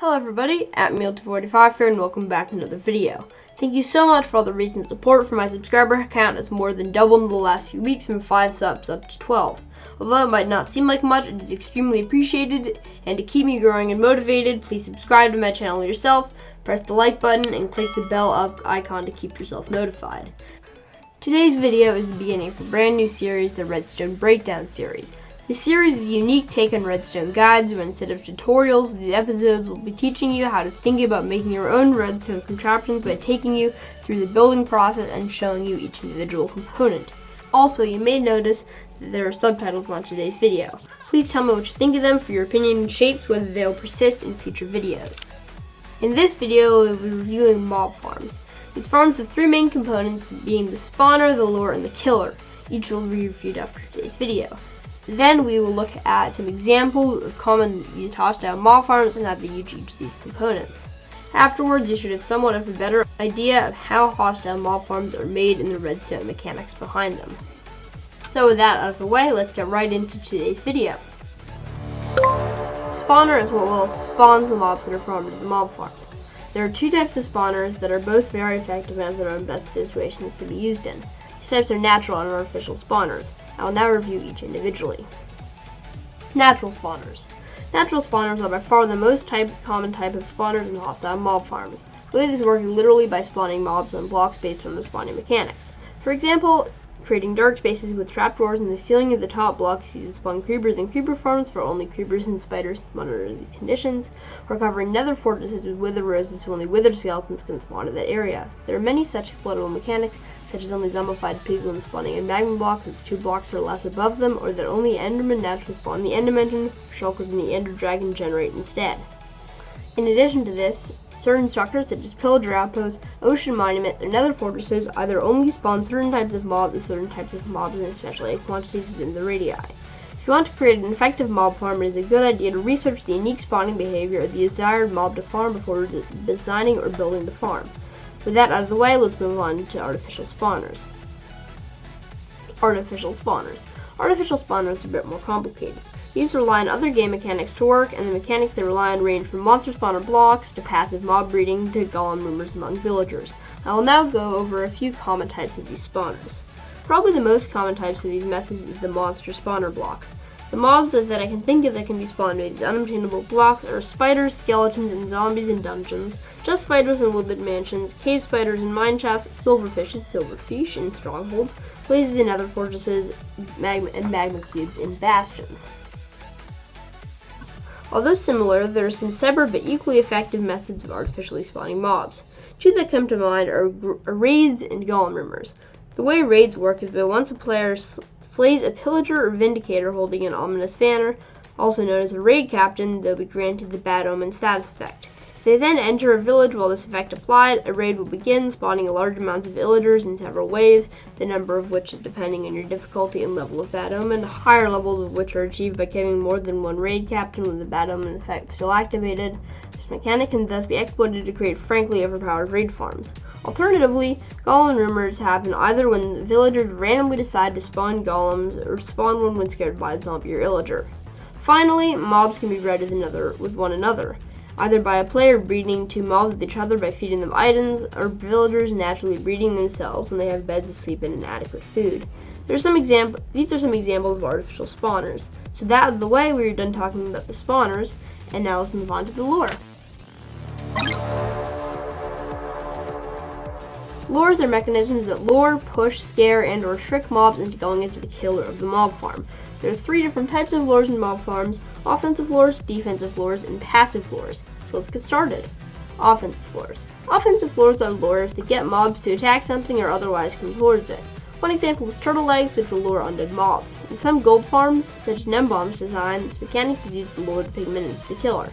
Hello everybody, at Meal245 here and welcome back to another video. Thank you so much for all the recent support. For my subscriber count has more than doubled in the last few weeks from 5 subs up to 12. Although it might not seem like much, it is extremely appreciated, and to keep me growing and motivated, please subscribe to my channel yourself, press the like button, and click the bell up icon to keep yourself notified. Today's video is the beginning of a brand new series, the Redstone Breakdown series. This series is a unique take on Redstone guides, where instead of tutorials, these episodes will be teaching you how to think about making your own Redstone contraptions by taking you through the building process and showing you each individual component. Also, you may notice that there are subtitles on today's video. Please tell me what you think of them for your opinion and shapes, whether they will persist in future videos. In this video, we will be reviewing mob farms. These farms have three main components, being the spawner, the lure, and the killer. Each will be reviewed after today's video. Then we will look at some examples of common used hostile mob farms and how they use each of these components. Afterwards, you should have somewhat of a better idea of how hostile mob farms are made and the redstone mechanics behind them. So with that out of the way, let's get right into today's video. Spawner is what will spawn the mobs that are farmed in the mob farm. There are two types of spawners that are both very effective and have their own best situations to be used in. These types are natural and artificial spawners. I will now review each individually. Natural spawners. Natural spawners are by far the most common type of spawners in hostile mob farms. The way these work is literally by spawning mobs on blocks based on their spawning mechanics. For example, creating dark spaces with trapdoors in the ceiling of the top block is used to spawn creepers in creeper farms, for only creepers and spiders spawn under these conditions, or covering nether fortresses with wither roses so only wither skeletons can spawn in that area. There are many such exploitable mechanics, such as only zombified piglins spawning in magma blocks with 2 blocks or less above them, or that only endermen naturally spawn in the enderman, shulkers and the ender dragon generate instead. In addition to this, certain structures such as pillager outposts, ocean monuments, and nether fortresses either only spawn certain types of mobs or certain types of mobs in especially quantities within the radii. If you want to create an effective mob farm, it is a good idea to research the unique spawning behavior of the desired mob to farm before designing or building the farm. With that out of the way, let's move on to artificial spawners. Artificial spawners are a bit more complicated. These rely on other game mechanics to work, and the mechanics they rely on range from monster spawner blocks to passive mob breeding to golem rumors among villagers. I will now go over a few common types of these spawners. Probably the most common types of these methods is the monster spawner block. The mobs that I can think of that can be spawned with these unobtainable blocks are spiders, skeletons, and zombies in dungeons, just spiders in woodland mansions, cave spiders in mineshafts, silverfish in strongholds, blazes in nether fortresses, and magma cubes in bastions. Although similar, there are some separate but equally effective methods of artificially spawning mobs. Two that come to mind are raids and golem rumors. The way raids work is that once a player slays a pillager or vindicator holding an ominous banner, also known as a raid captain, they'll be granted the bad omen status effect. If they then enter a village while this effect applied, a raid will begin, spawning a large amount of villagers in several waves, the number of which, depending on your difficulty and level of bad omen, higher levels of which are achieved by killing more than one raid captain with the bad omen effect still activated. This mechanic can thus be exploited to create frankly overpowered raid farms. Alternatively, golem rumors happen either when the villagers randomly decide to spawn golems or spawn one when scared by a zombie or illager. Finally, mobs can be bred with one another, either by a player breeding 2 mobs with each other by feeding them items, or villagers naturally breeding themselves when they have beds to sleep in and adequate food. These are some examples of artificial spawners. So that out of the way, we're done talking about the spawners, and now let's move on to the lure. Lures are mechanisms that lure, push, scare, and or trick mobs into going into the killer of the mob farm. There are 3 different types of lures in mob farms: offensive lures, defensive lures, and passive lures. So let's get started. Offensive lures. Offensive lures are lures to get mobs to attack something or otherwise come towards it. One example is turtle eggs, which will lure undead mobs. In some gold farms, such as Nembomb's design, this mechanic is used to lure the pigmen into the killer.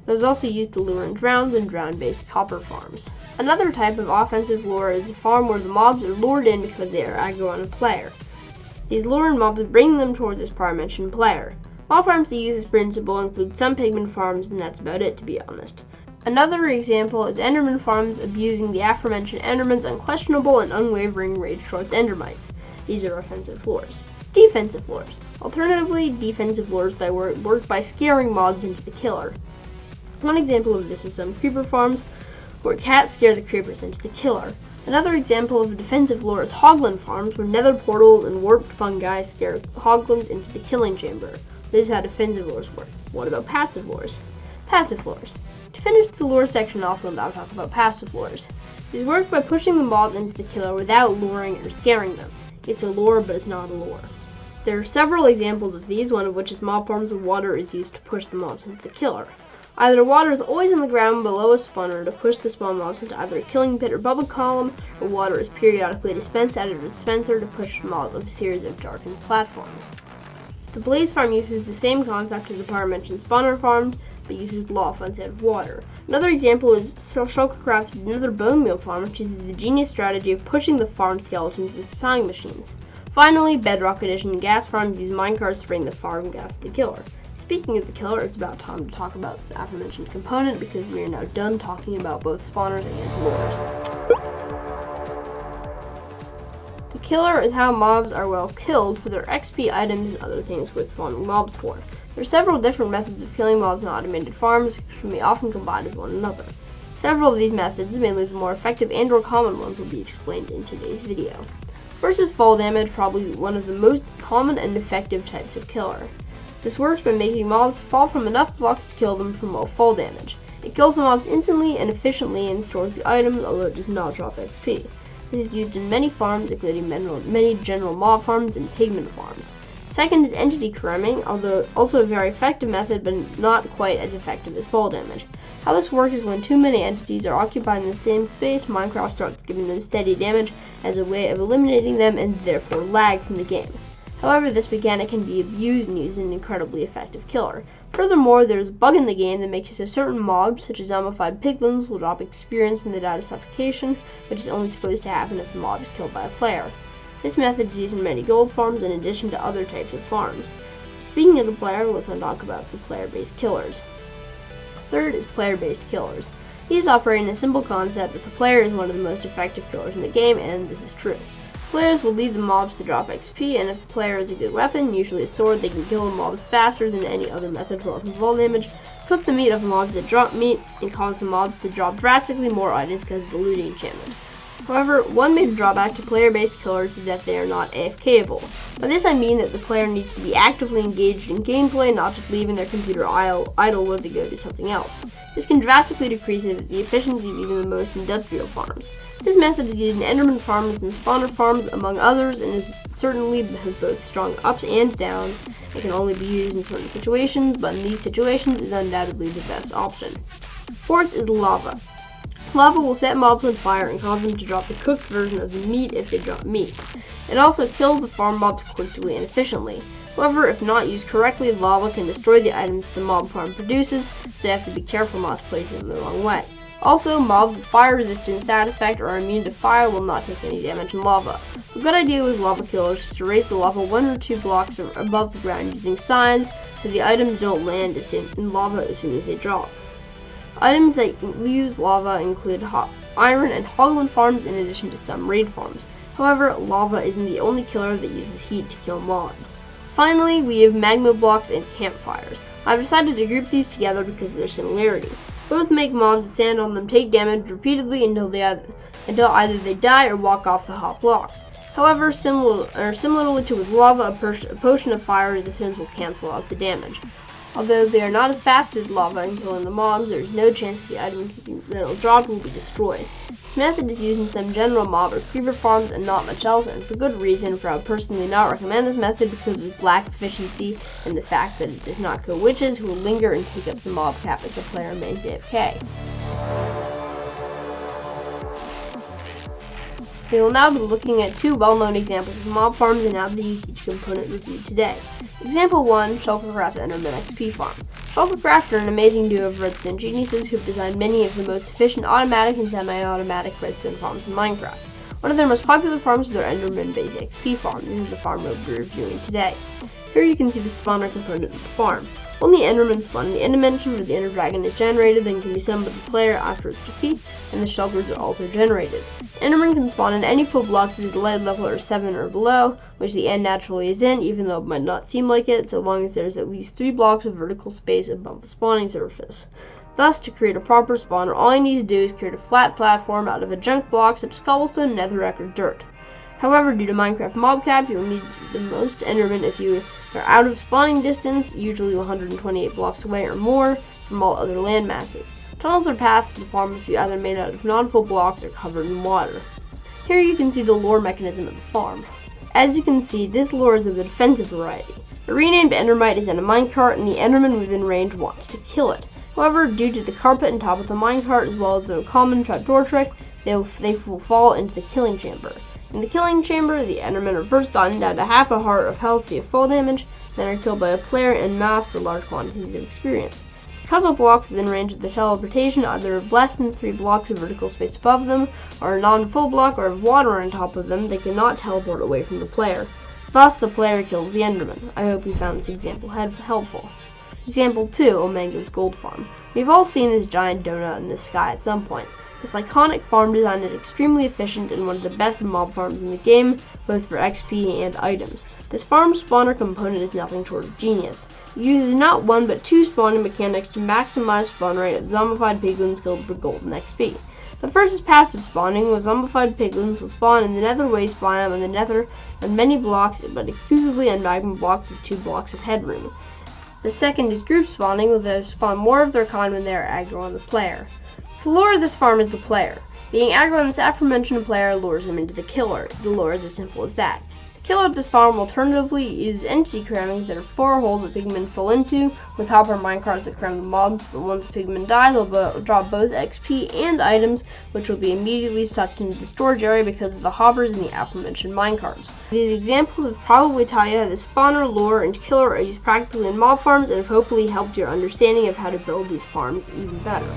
It was also used to lure in drowns and drown-based copper farms. Another type of offensive lure is a farm where the mobs are lured in because they are aggro on a player. These lure in mobs bring them towards this prior-mentioned player. Mob farms that use this principle include some pigman farms, and that's about it, to be honest. Another example is enderman farms abusing the aforementioned enderman's unquestionable and unwavering rage towards endermites. These are offensive lures. Defensive lures. Alternatively, defensive lures work by scaring mobs into the killer. One example of this is some creeper farms, where cats scare the creepers into the killer. Another example of a defensive lore is hoglin farms, where nether portals and warped fungi scare hoglins into the killing chamber. This is how defensive lores work. What about passive lores? Passive lores. To finish the lore section off, we'll now talk about passive lores. These work by pushing the mobs into the killer without luring or scaring them. It's a lore, but it's not a lore. There are several examples of these, one of which is mob farms where water is used to push the mobs into the killer. Either water is always on the ground below a spawner to push the spawn mobs into either a killing pit or bubble column, or water is periodically dispensed out of a dispenser to push mobs up a series of darkened platforms. The blaze farm uses the same concept as the prior mentioned spawner farm, but uses lava instead of water. Another example is Shulkercraft's Nether Bone Meal farm, which uses the genius strategy of pushing the farm skeletons with flying machines. Finally, Bedrock Edition gas farms use minecarts to bring the farm gas to the killer. Speaking of the killer, it's about time to talk about this aforementioned component because we are now done talking about both spawners and lures. The killer is how mobs are well killed for their XP items and other things worth spawning mobs for. There are several different methods of killing mobs in automated farms, which can be often combined with one another. Several of these methods, mainly the more effective and or common ones, will be explained in today's video. First is fall damage, probably one of the most common and effective types of killer. This works by making mobs fall from enough blocks to kill them from low fall damage. It kills the mobs instantly and efficiently and stores the items, although it does not drop XP. This is used in many farms, including many general mob farms and pigment farms. Second is entity cramming, although also a very effective method, but not quite as effective as fall damage. How this works is when too many entities are occupied in the same space, Minecraft starts giving them steady damage as a way of eliminating them and therefore lag from the game. However, this mechanic can be abused and used as an incredibly effective killer. Furthermore, there is a bug in the game that makes it so certain mobs, such as zombified piglins, will drop experience and they die to suffocation, which is only supposed to happen if the mob is killed by a player. This method is used in many gold farms in addition to other types of farms. Speaking of the player, let's now talk about the player-based killers. Third is player-based killers. These operate in a simple concept that the player is one of the most effective killers in the game, and this is true. Players will lead the mobs to drop XP, and if the player has a good weapon, usually a sword, they can kill the mobs faster than any other method for fall damage, cook the meat of mobs that drop meat, and cause the mobs to drop drastically more items because of the looting enchantment. However, one major drawback to player-based killers is that they are not AFK-able. By this I mean that the player needs to be actively engaged in gameplay, not just leaving their computer idle while they go do something else. This can drastically decrease the efficiency of even the most industrial farms. This method is used in Enderman farms and spawner farms, among others, and it certainly has both strong ups and downs. It can only be used in certain situations, but in these situations is undoubtedly the best option. Fourth is lava. Lava will set mobs on fire and cause them to drop the cooked version of the meat if they drop meat. It also kills the farm mobs quickly and efficiently. However, if not used correctly, lava can destroy the items the mob farm produces, so you have to be careful not to place them the wrong way. Also, mobs with fire resistance, satisfact, or are immune to fire will not take any damage in lava. A good idea with lava killers is to raise the lava 1 or 2 blocks above the ground using signs so the items don't land in lava as soon as they drop. Items that use lava include iron and hoglin farms in addition to some raid farms. However, lava isn't the only killer that uses heat to kill mobs. Finally, we have magma blocks and campfires. I've decided to group these together because of their similarity. Both make mobs that stand on them take damage repeatedly until either they die or walk off the hot blocks. However, similarly to with lava, a potion of fire resistance will cancel out the damage. Although they are not as fast as lava in killing the mobs, there is no chance that the items that will drop will be destroyed. This method is used in some general mob or creeper farms and not much else, and for good reason, for I would personally not recommend this method because of its lack of efficiency and the fact that it does not kill witches who will linger and take up the mob cap if the player remains AFK. We will now be looking at 2 well-known examples of mob farms and how they use each component reviewed today. Example 1, Shulkercraft Enderman XP Farm. Shulkercraft are an amazing duo of redstone geniuses who have designed many of the most efficient automatic and semi-automatic redstone farms in Minecraft. One of their most popular farms is their Enderman Base XP farm. This is the farm we'll be reviewing today. Here you can see the spawner component of the farm. Only Endermen spawn in the end dimension where the Ender Dragon is generated, then can be summoned by the player after its defeat, and the shulkers are also generated. Endermen can spawn in any full block that is light level or 7 or below, which the end naturally is in, even though it might not seem like it, so long as there is at least 3 blocks of vertical space above the spawning surface. Thus, to create a proper spawner, all you need to do is create a flat platform out of a junk block such as cobblestone, netherrack, or dirt. However, due to Minecraft mob cap, you will need the most endermen if you are out of spawning distance, usually 128 blocks away or more, from all other land masses. Tunnels or paths to the farm must be either made out of non-full blocks or covered in water. Here you can see the lure mechanism of the farm. As you can see, this lure is of the defensive variety. A renamed endermite is in a minecart and the enderman within range wants to kill it. However, due to the carpet on top of the minecart as well as the common trapdoor trick, they will fall into the killing chamber. In the killing chamber, the endermen are first gotten down to half a heart of health via fall damage, then are killed by a player en masse for large quantities of experience. Because of blocks within range of the teleportation either of less than 3 blocks of vertical space above them, or a non-full block or of water on top of them, they cannot teleport away from the player. Thus, the player kills the enderman. I hope you found this example helpful. Example 2, Omango's Gold Farm. We've all seen this giant donut in the sky at some point. This iconic farm design is extremely efficient and one of the best mob farms in the game, both for XP and items. This farm spawner component is nothing short of genius. It uses not one but 2 spawning mechanics to maximize spawn rate of zombified piglins killed for gold and XP. The first is passive spawning, where zombified piglins will spawn in the nether waste biome and the nether on many blocks, but exclusively on magma blocks with 2 blocks of headroom. The second is group spawning, where they spawn more of their kind when they are aggro on the player. The lure of this farm is the player. Being aggro on this aforementioned player lures him into the killer. The lure is as simple as that. The killer of this farm will alternatively use entity crammings that are 4 holes that pigmen fall into, with hopper minecarts that cram the mobs, but once pigmen die, they'll drop both XP and items, which will be immediately sucked into the storage area because of the hoppers and the aforementioned minecarts. These examples have probably taught you how the spawner, lure, and killer are used practically in mob farms and have hopefully helped your understanding of how to build these farms even better.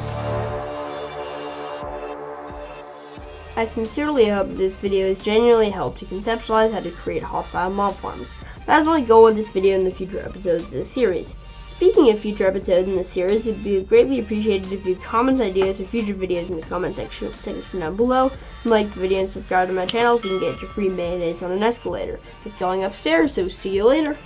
I sincerely hope this video has genuinely helped to conceptualize how to create hostile mob farms. That is my goal with this video and the future episodes of this series. Speaking of future episodes in this series, it would be greatly appreciated if you comment ideas for future videos in the comment section down below, and like the video and subscribe to my channel so you can get your free mayonnaise on an escalator. It's going upstairs, so see you later.